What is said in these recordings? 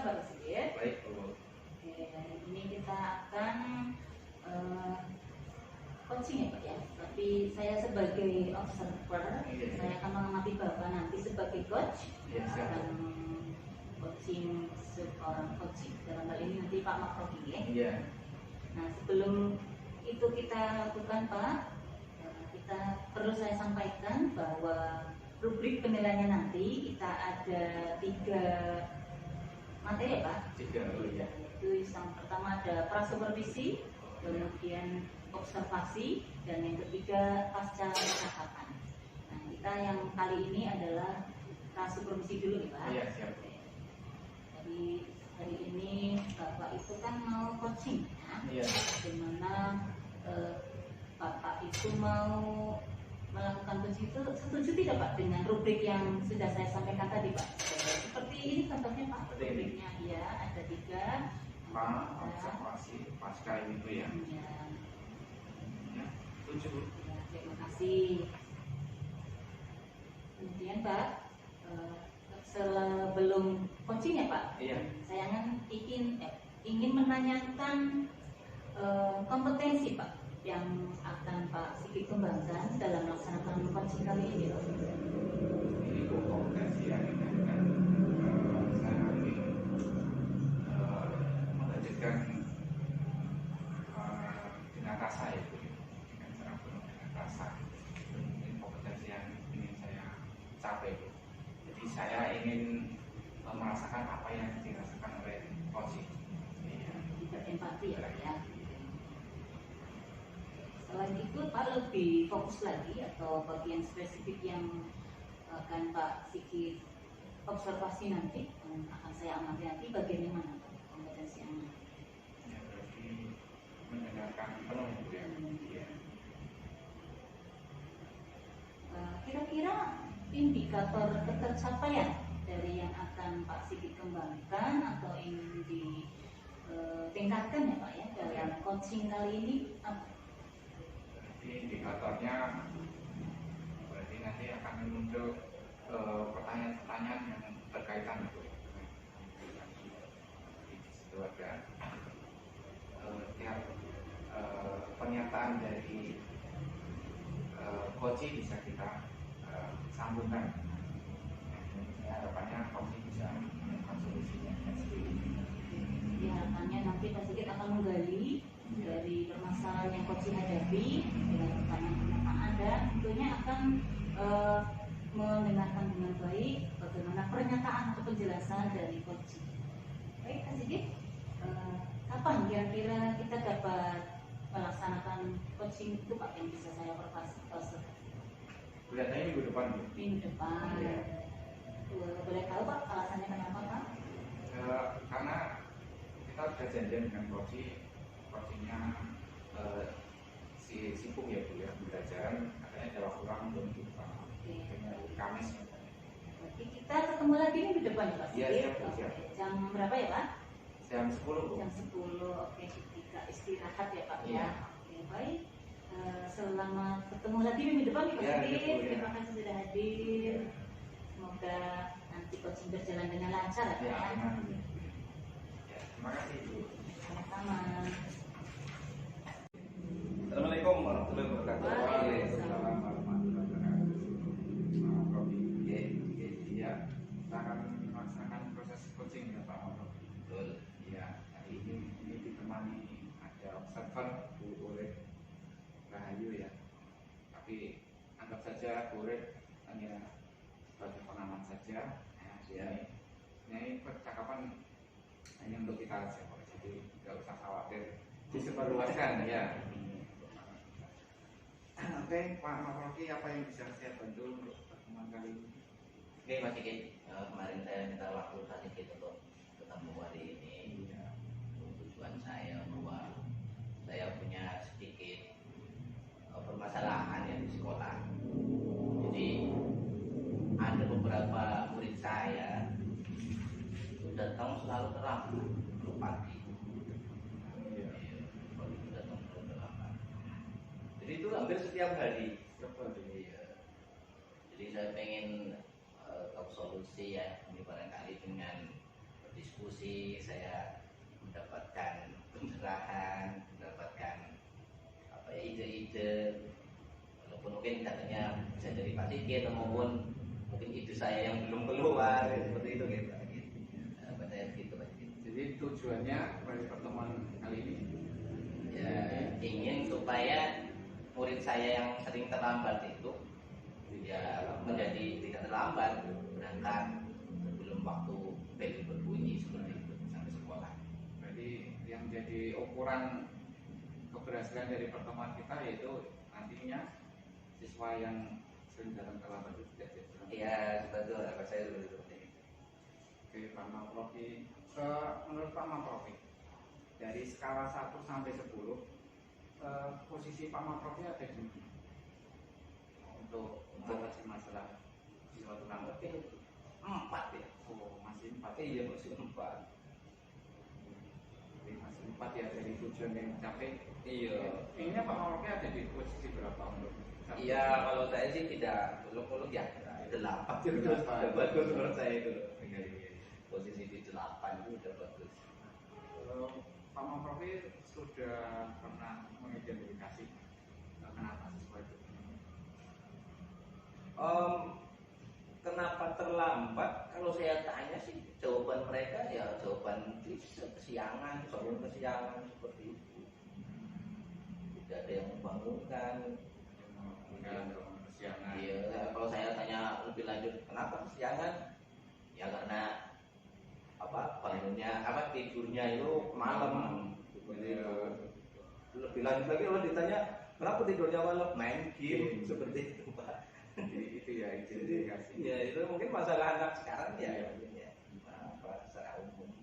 kabar sedikit? Baik, Bu. Oke, hari ini kita akan coaching ya Pak ya. Tapi saya sebagai observer, saya akan mengamati Bapak nanti sebagai coach. Iya, siap. Akan coaching seorang coaching. Dalam hal ini nanti Pak Makrofi ya. Iya. Nah, sebelum itu kita lakukan Pak, kita perlu saya sampaikan bahwa rubrik penilaiannya nanti kita ada 3 materi ya Pak. 3, oh iya. Itu yang pertama ada prasupervisi, kemudian observasi, dan yang ketiga pasca percakapan. Nah, kita yang kali ini adalah prasupervisi dulu ya Pak. Iya, siap. Jadi hari ini Bapak itu kan mau coaching ya, Iya. dimana Bapak itu mau melakukan coaching itu setuju tidak Pak dengan rubrik yang sudah saya sampaikan tadi Pak? Seperti ini contohnya Pak, Seperti ini. rubriknya ya ada 3. Observasi pasca itu ya. Ya, setuju. Ya, terima kasih. Kemudian Pak, sebelum coaching ya Pak, Iya. saya ingin menanyakan kompetensi Pak yang akan Pak Sigit kembangkan dalam melaksanakan coaching kali ini Pak. Ini kompetensi yang kan saya ingin melanjutkan dengan rasa itu, dengan cara penuh dengan rasa. Ini kompetensi yang ingin saya capai. Jadi saya ingin merasakan apa yang dirasakan oleh coaching. Iya. Berempati ya Pak ya. Selain itu Pak lebih fokus lagi atau bagian spesifik yang akan Pak Sigit observasi nanti, yang akan saya amati nanti bagian mana Pak kompetensi yang mana? Ya, berarti mendengarkan penuh Bu ya. Iya. Kira-kira indikator ketercapaian dari yang akan Pak Sigit kembangkan atau ingin ditingkatkan ya Pak ya dalam coaching kali ini apa? Jadi indikatornya berarti nanti akan muncul pertanyaan-pertanyaan yang berkaitan itu. Di situ ada tiap pernyataan dari coaching bisa kita sambungkan. Harapannya coaching bisa menemukan solusinya sendiri. Ya, harapannya nanti Pak Sigit akan menggali dari permasalahan yang coaching hadapi dengan pertanyaan-pertanyaan dan tentunya akan mendengarkan dengan baik bagaimana pernyataan atau penjelasan dari coaching. Baik Pak Sigit, kapan kira-kira kita dapat melaksanakan coaching itu Pak yang bisa saya perfasilitasi? Kelihatannya minggu depan Bu. Minggu depan. Iya. Boleh tahu Pak alasannya kenapa Pak? Karena kita sudah janjian dengan coachingnya sibuk ya Bu ya, pembelajaran katanya ada waktu kurang untuk minggu depan. Kayaknya Kamis katanya. Berarti kita ketemu lagi minggu depan ya Pak? Iya, siap, Bu, siap. Oke. Jam berapa ya Pak? Jam 10 Bu. Jam 10. Oke, kita istirahat ya Pak Iya. ya. Oke, baik. Selamat ketemu lagi minggu depan ya Pak Iya, Sigit. iya, Bu, ya. Terima kasih sudah hadir. Semoga nanti coaching berjalan dengan lancar ya Pak Ya, ya. aman. Ya, terima kasih Bu. Sama-sama. Assalamualaikum warahmatullahi wabarakatuh. Waalaikumsalam. warahmatullahi wabarakatuh. Pak Profi. Iya, kita akan melaksanakan proses coaching ya Pak Profi. Betul. Iya, hari ini ditemani ada observer Bu Urip Rahayu ya. Tapi anggap saja Bu Urip hanya sebagai pengamat saja. Nah, ini percakapan hanya untuk kita saja, jadi tidak usah khawatir disebarluaskan ya. Oke, Pak Makrofi, apa yang bisa saya bantu untuk pertemuan kali ini? Oke Mas Sigit, kemarin saya minta waktu Mas Sigit untuk ketemu hari ini. Iya. Tujuan saya bahwa saya punya sedikit permasalahan yang di sekolah. Jadi ada beberapa murid saya itu datang selalu terlambat, belum pagi. Iya. Kalau itu datang selalu terlambat. Jadi itu hampir setiap hari. Iya. Jadi saya pengen tahu solusi ya, ini barangkali dengan berdiskusi diskusi, saya mendapatkan pencerahan, mendapatkan apa ya, ide-ide, walaupun mungkin katanya bisa dari Pak Sigit maupun mungkin ide saya yang belum keluar seperti itu gitu. Pada gitu Pak Sigit. Jadi tujuannya dari pertemuan kali ini Ya, ingin supaya murid saya yang sering terlambat itu ya menjadi tidak terlambat berangkat sebelum waktu bel berbunyi seperti itu sampai sekolah. berarti yang jadi ukuran keberhasilan dari pertemuan kita yaitu nantinya siswa yang sering datang terlambat itu tidak jadi terlambat. Iya, betul. Apa saya seperti itu. Oke, Pak Maprofi. Menurut Pak Maprofi, dari skala 1 sampai 10, posisi Pak Maprofi ada di mana? Untuk mengatasi masalah siswa terlambat. Mungkin 4 ya. Oh, masih 4. Iya, masih 4. Jadi masih 4 ya dari tujuan yang dicapai. Iya. Ininya Pak Maprofi ada di posisi berapa untuk mencapai? Iya, kalau saya sih tidak muluk-muluk ya. 8 itu Delapan. sudah bagus menurut saya itu. Iya, iya. Posisi di 8 itu sudah bagus. Pak Maprofi sudah pernah mengidentifikasi kenapa siswa itu? Kenapa terlambat? Kalau saya tanya sih jawaban mereka ya jawaban kesiangan, soal kesiangan seperti itu. Tidak ada yang membangunkan. Kesiangan. Iya, kalau saya tanya lebih lanjut, kenapa kesiangan? Ya karena bangunnya tidurnya itu malam. Iya. Lebih lanjut lagi kalau ditanya kenapa tidurnya malam, main game seperti itu Pak. Jadi itu ya identifikasi. Ya itu mungkin masalah anak sekarang ya, Iya. mungkin ya secara umum.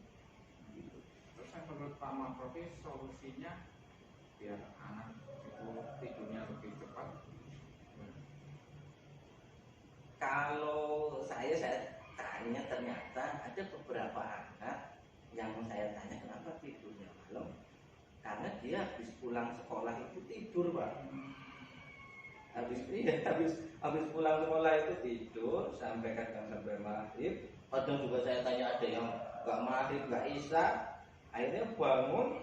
Gitu. Terus menurut Pak Maprofi solusinya biar anak itu tidurnya lebih cepat. Kalau saya tanya ternyata ada beberapa anak yang saya tanya kenapa tidurnya malam, karena dia habis pulang sekolah itu tidur Pak. Habis pulang sekolah itu tidur sampai kadang sampai maghrib. Kadang juga saya tanya ada yang nggak maghrib nggak isya, akhirnya bangun.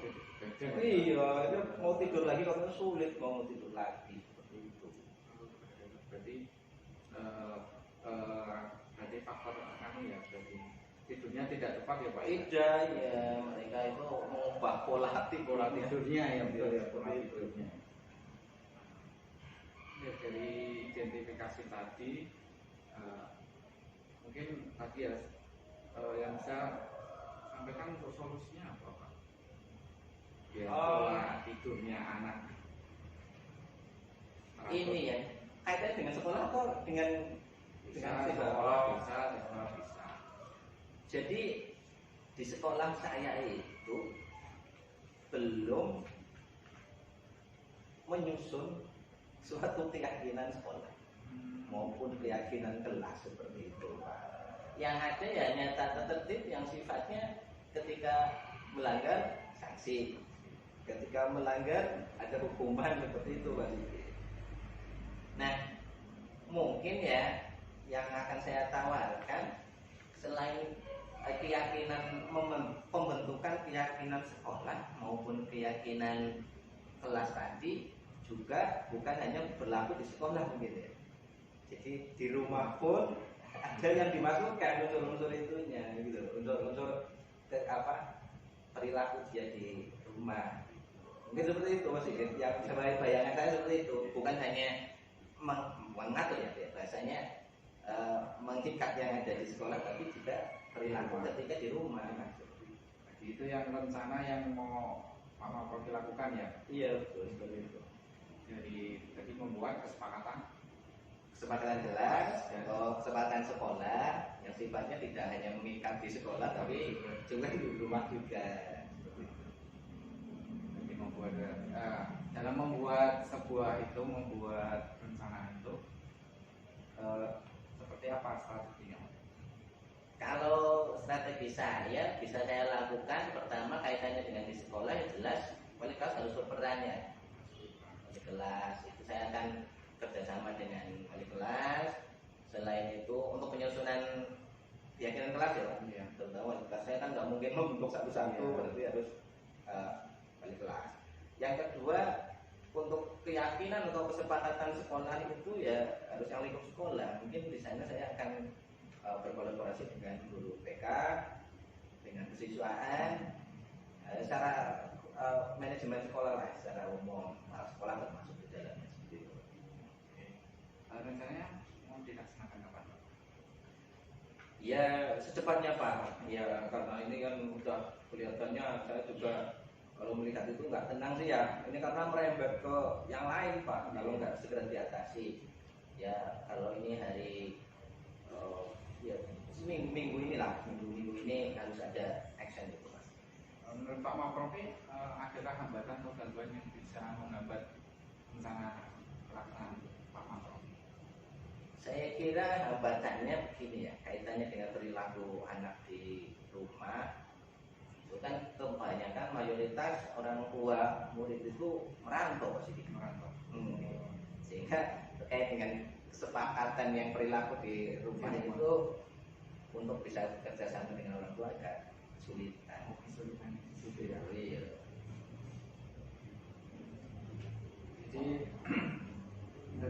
Iya, itu mau tidur lagi karena sulit mau tidur lagi seperti itu. Berarti berarti faktor ya berarti tidurnya tidak tepat ya Pak. Tidak ya, mereka itu mengubah pola tidurnya ya betul ya pola seperti itu. tidurnya. Ya, dari identifikasi tadi mungkin tadi ya yang saya sampaikan untuk solusinya apa Pak? Biar pola tidurnya anak Ini ya kaitannya dengan sekolah atau dengan sekolah bisa. Jadi di sekolah saya itu belum menyusun suatu keyakinan sekolah maupun keyakinan kelas seperti itu Pak. Yang ada ya hanya tata tertib yang sifatnya ketika melanggar sanksi, ketika melanggar ada hukuman seperti itu Pak. Nah mungkin ya yang akan saya tawarkan selain keyakinan pembentukan keyakinan sekolah maupun keyakinan kelas tadi juga bukan hanya berlaku di sekolah mungkin ya. Jadi di rumah pun ada yang dimasukkan unsur-unsur itunya gitu, unsur-unsur perilaku dia di rumah. Mungkin seperti itu Mas Sigit. Yang sebagai bayangan saya seperti itu, bukan hanya mengatur ya bahasanya mengikat yang ada di sekolah, tapi juga perilaku ketika di rumah. Jadi itu yang rencana yang mau Pak Maprofi lakukan ya. Iya betul seperti itu. Jadi membuat kesepakatan Jelas atau kesepakatan sekolah yang sifatnya tidak hanya mengikat di sekolah tapi juga di rumah juga. Jadi membuat dalam membuat membuat rencana itu seperti apa strateginya? Kalau strategi saya bisa saya lakukan pertama kaitannya dengan di sekolah yang jelas wali kelas harus berperannya. Wali kelas itu saya akan kerjasama dengan wali kelas. Selain itu untuk penyusunan keyakinan kelas ya, terutama wali kelas saya kan nggak mungkin membentuk satu-satu, berarti harus balik kelas. Yang kedua, untuk keyakinan atau kesepakatan sekolah itu ya harus yang lingkup sekolah. Mungkin di sana saya akan berkolaborasi dengan guru PK, dengan kesiswaan, secara manajemen sekolah lah, secara umum sekolah termasuk di dalamnya seperti itu. Rencananya mau dilaksanakan kapan, Pak? Ya secepatnya Pak. Ya karena ini kan udah kelihatannya saya juga kalau melihat itu nggak tenang sih ya. Ini karena merembet ke yang lain Pak. Kalau nggak segera diatasi. Ya kalau ini hari ya minggu inilah, minggu ini harus ada action itu Mas. Menurut Pak Maprofi, adakah hambatan atau gangguan yang bisa menghambat rencana pelaksanaan Pak Maprofi? Saya kira hambatannya begini ya, kaitannya dengan perilaku anak di rumah. Itu kan kebanyakan mayoritas orang tua murid itu merantau Pak Sidi. Merantau. Sehingga terkait dengan kesepakatan yang perilaku di rumah itu untuk bisa bekerja sama dengan orang tua agak kesulitan. Kesulitan itu ya. Iya. Jadi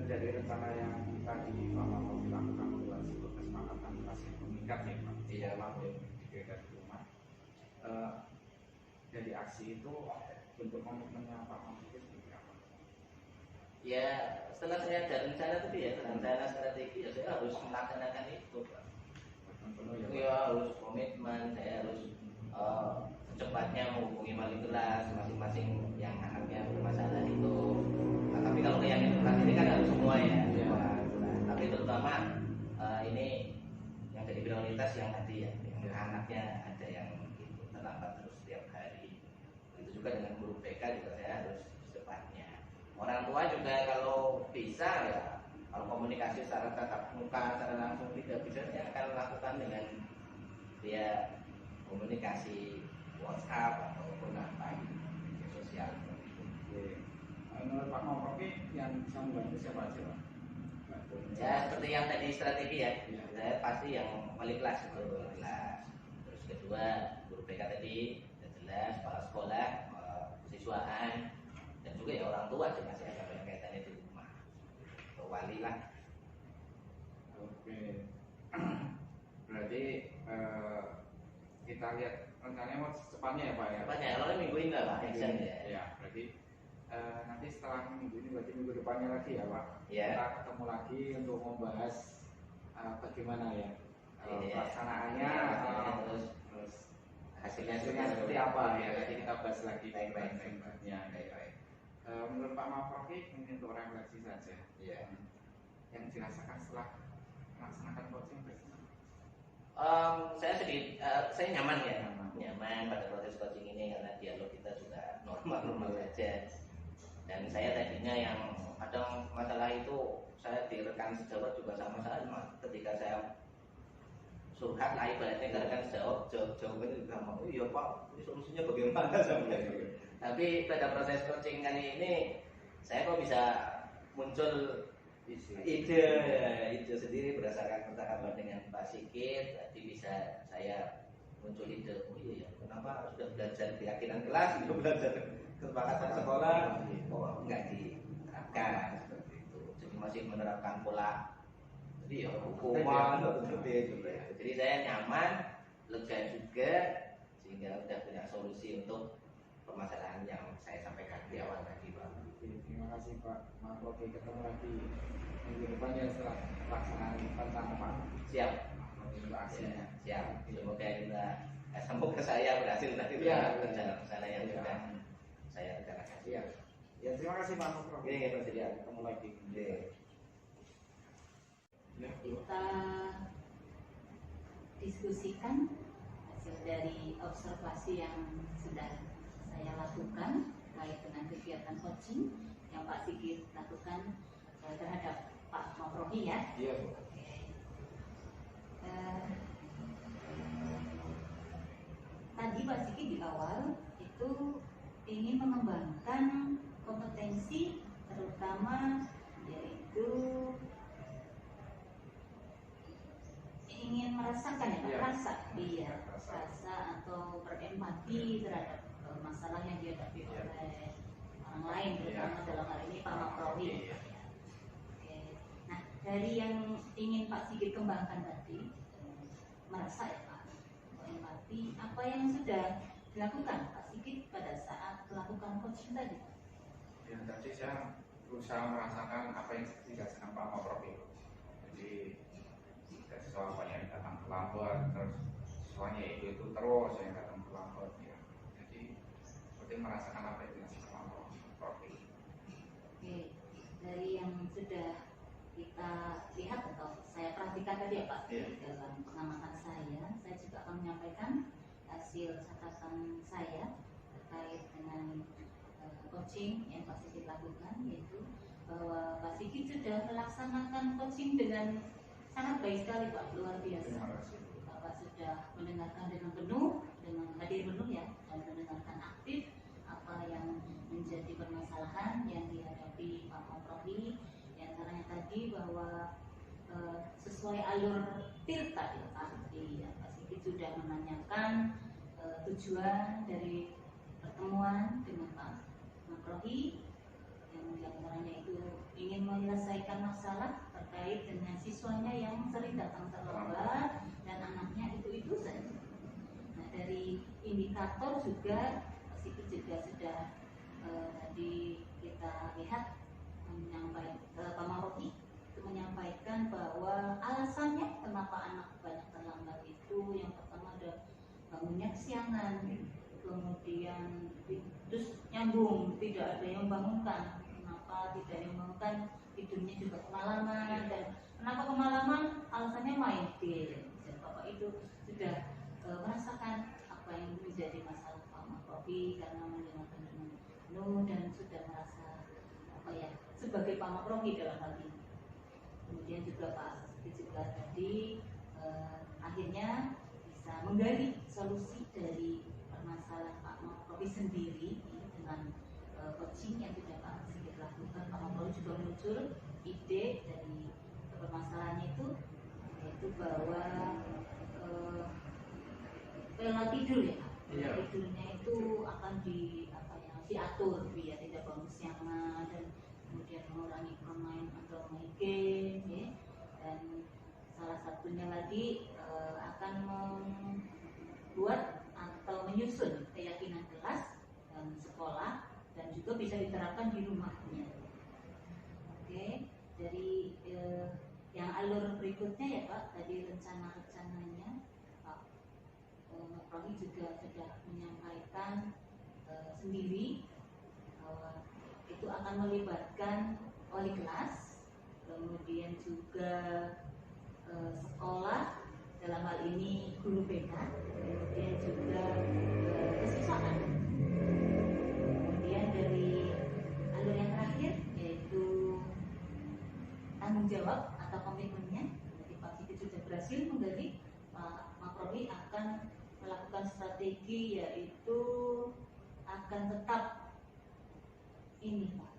dari rencana yang tadi Pak Maprofi lakukan membuat sebuah kesepakatan kelas yang mengikat ya Pak. Iya, Maaf ya, di rumah. Dari aksi itu bentuk komitmennya Pak Maprofi seperti apa? Ya setelah saya ada rencana tadi ya, rencana strategi ya saya harus melaksanakan itu Pak. Ya harus komitmen, saya harus secepatnya menghubungi wali kelas masing-masing yang anaknya bermasalah itu. Nah, tapi kalau keyakinan kelas ini kan harus semua ya, semua. Nah, tapi terutama ini yang jadi prioritas yang tadi ya, yang anaknya ada yang itu terlambat terus setiap hari. Itu juga dengan guru PK juga saya harus secepatnya. Orang tua juga kalau bisa ya, kalau komunikasi secara tatap muka, secara langsung tidak bisa, saya akan lakukan dengan dia komunikasi WhatsApp ataupun apa gitu, media sosial. Menurut Pak Maprofi yang bisa membantu siapa aja Pak? Ya seperti yang tadi strategi ya, Ya. saya pasti yang wali kelas itu wali kelas. Terus kedua guru PK tadi, sudah jelas, kepala sekolah, kesiswaan, dan juga ya orang tua sih masih ada yang kaitannya di rumah. Atau wali lah. Oke. Berarti kita lihat rencananya mau secepatnya ya Pak ya? Cepatnya, kalau minggu ini lah Pak, action ya. Ya, berarti nanti setelah minggu ini berarti minggu depannya lagi ya Pak? Ya. Kita ketemu lagi untuk membahas bagaimana ya pelaksanaannya, terus Hasilnya seperti apa ya? Nanti kita bahas lagi. Baik. Menurut Pak Maprofi ini untuk refleksi saja. Iya. Yang dirasakan setelah melaksanakan coaching biasanya? Saya sedikit, saya nyaman ya, Nyaman. nyaman pada proses coaching ini karena dialog kita sudah normal saja. Dan saya tadinya yang kadang masalah itu saya di rekan sejawat juga sama ketika saya surhat lah ibaratnya ke rekan sejawat, jawabannya juga mau, iya Pak, ini solusinya bagaimana sampai gitu. Tapi pada proses coaching kali ini saya kok bisa muncul ide sendiri berdasarkan percakapan dengan Pak Sigit. Tadi bisa saya muncul ide, oh iya ya, kenapa sudah belajar keyakinan kelas, sudah belajar kesepakatan sekolah, kok nggak diterapkan seperti itu. Jadi masih menerapkan pola, jadi ya hukuman seperti itu. Jadi saya nyaman, lega juga, sehingga sudah punya solusi untuk permasalahan yang saya sampaikan di awal tadi Pak. Terima kasih Pak Maprofi, ketemu lagi minggu depan ya setelah pelaksanaan rencana Pak. Siap. Untuk aksinya. Siap. Semoga saya berhasil tadi rencana yang sudah saya rencanakan. Siap. Ya terima kasih Pak Maprofi. Ini Pak Siap. Ketemu lagi. Ya, Kita diskusikan hasil dari observasi yang sudah saya lakukan terkait dengan kegiatan coaching yang Pak Sigit lakukan terhadap Pak Maprofi ya. Iya Bu. Oke. Tadi Pak Sigit di awal itu ingin mengembangkan kompetensi terutama yaitu ingin merasakan ya Pak, Iya. rasa, iya, Rasa. rasa atau berempati terhadap masalah yang dihadapi Iya. oleh orang lain, terutama Iya. dalam hal ini Pak Maprohi. Iya. Oke. Nah, dari yang ingin Pak Sigit kembangkan tadi, merasa ya Pak, empati, apa yang sudah dilakukan Pak Sigit pada saat melakukan coaching tadi? Ya, tadi saya berusaha merasakan apa yang dirasakan Pak Maprofi. Jadi tidak sesuatu yang datang terlambat, terus semuanya itu terus yang datang terlambat. Ya. Jadi seperti merasakan apa yang dirasakan Pak Maprofi. Oke, dari yang sudah kita lihat atau saya perhatikan tadi ya Pak, Iya. dalam pengamatan saya juga akan menyampaikan hasil catatan saya terkait dengan coaching yang Pak Sigit lakukan, yaitu bahwa Pak Sigit sudah melaksanakan coaching dengan sangat baik sekali Pak, luar biasa. Terima kasih. Bapak sudah mendengarkan dengan penuh, dengan hadir penuh ya, dan mendengarkan aktif apa yang menjadi permasalahan yang dihadapi Pak Maprofi. Di antaranya tadi bahwa sesuai alur tirta ya Pak, Pak Sigit sudah menanyakan tujuan dari pertemuan dengan Pak Maprofi, yang diantaranya itu ingin menyelesaikan masalah terkait dengan siswanya yang sering datang terlambat dan anaknya itu saja. Nah, dari indikator juga Pak Sigit juga sudah tadi kita lihat Pak Marofi itu menyampaikan bahwa alasannya kenapa anak banyak terlambat itu yang pertama ada bangunnya kesiangan, kemudian terus nyambung tidak ada yang membangunkan. Kenapa tidak ada yang membangunkan? Tidurnya juga kemalaman, dan kenapa kemalaman? Alasannya main game. Dan Bapak itu sudah merasakan apa yang menjadi masalah Pak Maprofi karena mendengarkan dengan penuh dan sudah merasa apa ya sebagai Pak Maprofi dalam hal ini. Kemudian juga Pak Sigit juga tadi akhirnya bisa menggali solusi dari permasalahan Pak Maprofi sendiri dengan coaching yang sudah Pak Sigit lakukan. Pak Maprofi juga muncul ide dari permasalahannya itu, yaitu bahwa pola tidur ya, Iya. tidurnya itu akan diatur biar tidak bangun siangan dan kemudian mengurangi permain atau main game ya. Dan salah satunya lagi akan membuat atau menyusun keyakinan kelas dan sekolah dan juga bisa diterapkan di rumahnya. Oke, dari yang alur berikutnya ya Pak, tadi rencananya Pak Maprofi juga sudah menyampaikan sendiri bahwa itu akan melibatkan wali kelas, kemudian juga sekolah, dalam hal ini guru BK, kemudian juga kesiswaan. Kemudian dari alur yang terakhir yaitu tanggung jawab atau komitmennya. Jadi Pak Sigit sudah berhasil menggali, Pak Maprofi akan melakukan strategi, yaitu akan tetap ini Pak,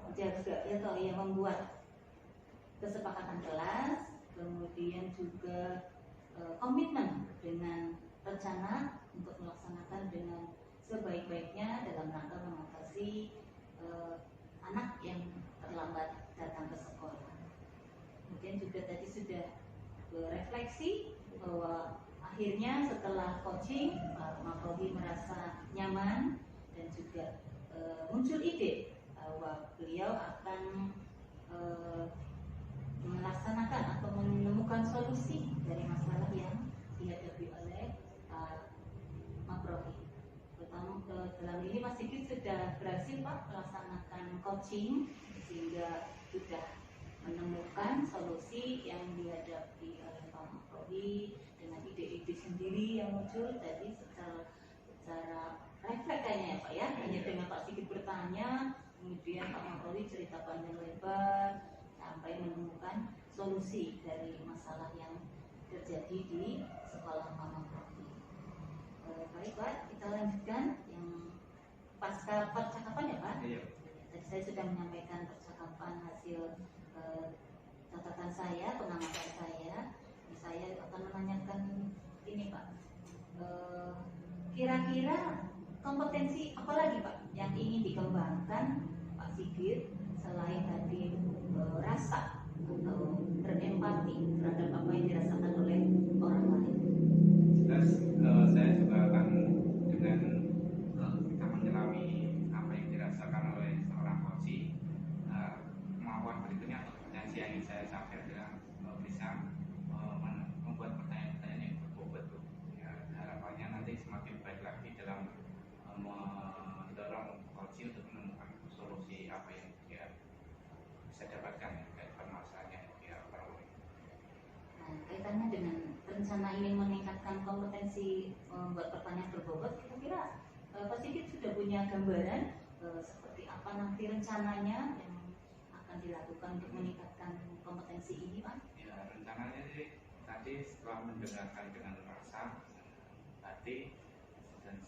menjaga atau ya membuat kesepakatan kelas, kemudian juga komitmen dengan rencana untuk melaksanakan dengan sebaik-baiknya dalam rangka mengatasi anak yang terlambat datang ke sekolah. Kemudian juga tadi sudah berefleksi bahwa akhirnya setelah coaching Pak Maprofi merasa nyaman dan juga muncul ide bahwa beliau akan melaksanakan atau menemukan solusi dari masalah yang dihadapi oleh Pak Maprofi. Pertama, dalam ini Mas Sigit sudah berhasil Pak melaksanakan coaching sehingga sudah menemukan solusi yang dihadapi oleh Pak Maprofi dengan ide-ide sendiri yang muncul tadi secara refleks kayaknya ya Pak ya, hanya dengan Pak Sigit bertanya, kemudian Pak Maprofi cerita panjang lebar sampai menemukan solusi dari masalah yang terjadi di sekolah Pak Maprofi. Baik Pak, kita lanjutkan yang pasca percakapan ya Pak. Iya. Tadi saya sudah menyampaikan percakapan hasil catatan saya, pengamatan saya. Bisa kompetensi apa lagi Pak yang ingin dikembangkan Pak Sigit selain tadi rasa atau berempati terhadap apa yang dirasakan oleh orang lain? Jelas saya juga akan dengan kita menyelami apa yang dirasakan oleh seorang coach, kemampuan berikutnya atau potensi yang ingin saya capai adalah bisa membuat pertanyaan-pertanyaan yang berbobot. Ya, harapannya nanti semakin baik lagi dalam mendorong coach untuk menemukan solusi apa yang dia bisa dapatkan dari permasalahannya dia peroleh. Nah, kaitannya dengan rencana ingin meningkatkan kompetensi membuat pertanyaan berbobot, kira-kira Pak Sigit sudah punya gambaran seperti apa nanti rencananya yang akan dilakukan untuk meningkatkan kompetensi ini, Pak? Ya, rencananya sih tadi setelah mendengarkan dengan rasa hati dan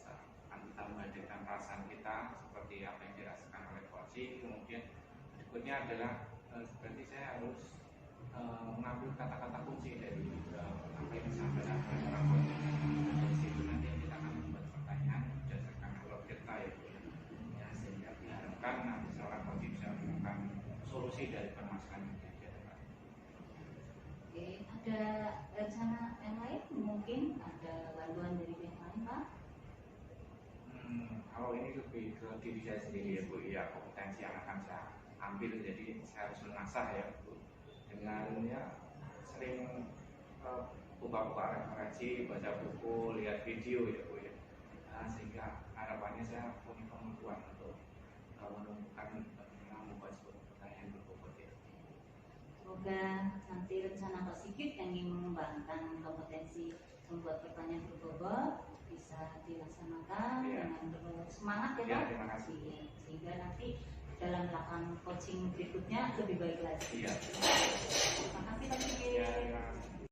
akan kita menghadirkan perasaan kita seperti apa yang dirasakan oleh coach. Kemudian berikutnya adalah seperti saya harus mengambil kata-kata kunci dari apa yang disampaikan oleh orang coach. Dari situ nanti kita akan membuat pertanyaan berdasarkan alur kita ya, sehingga diharapkan nanti seorang coach bisa menemukan solusi dari permasalahan yang dia hadapi. Oke, ada rencana yang lain? Mungkin ada bantuan dari pihak lain, Pak? Kalau ini lebih ke diri saya sendiri ya Bu, ya kompetensi yang akan saya ambil, jadi saya harus menasah ya Bu, dengan ya sering buka-buka referensi, baca buku, lihat video ya Bu ya, sehingga harapannya saya punya kemampuan untuk menemukan bagaimana membuat sebuah pertanyaan berbobot ya. Semoga nanti rencana Pak Sigit yang ingin mengembangkan kompetensi membuat pertanyaan berbobot bisa dilaksanakan dengan bersemangat ya Pak. Terima kasih. Iya, sehingga nanti dalam melakukan coaching berikutnya lebih baik lagi. Iya. Terima kasih Pak Sigit. Ya, terima kasih.